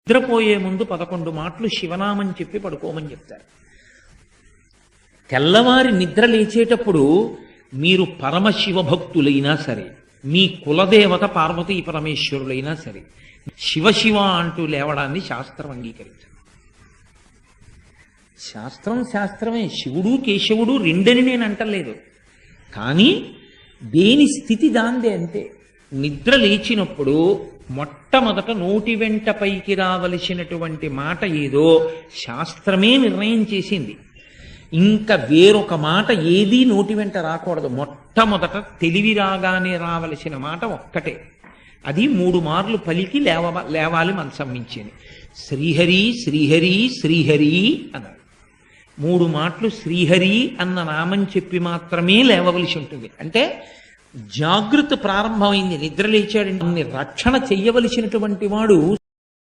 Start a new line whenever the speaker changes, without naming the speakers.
నిద్రపోయే ముందు 11 మాటలు శివనామని చెప్పి పడుకోమని చెప్తారు. తెల్లవారి నిద్ర లేచేటప్పుడు మీరు పరమశివ భక్తులైనా సరే, మీ కులదేవత పార్వతీ పరమేశ్వరులైనా సరే, శివ అంటూ లేవడాన్ని శాస్త్రం అంగీకరించదు. శాస్త్రమే. శివుడు కేశవుడు రెండని నేను అంటలేదు, కానీ దేని స్థితి దాందే అంతే. నిద్ర లేచినప్పుడు మొట్టమొదట నోటి వెంట పైకి రావలసినటువంటి మాట ఏదో శాస్త్రమే నిర్ణయం చేసింది. ఇంకా వేరొక మాట ఏదీ నోటి వెంట రాకూడదు. మొట్టమొదట తెలివి రాగానే రావలసిన మాట ఒక్కటే, అది 3 మార్లు పలికి లేవాలి మనసం మించింది. శ్రీహరి శ్రీహరి శ్రీహరి అన్నారు. 3 మాటలు శ్రీహరి అన్న నామం చెప్పి మాత్రమే లేవవలసి ఉంటుంది. అంటే జాగృతి ప్రారంభమైంది. నిద్ర లేచాడు, రక్షణ చెయ్యవలసినటువంటి వాడు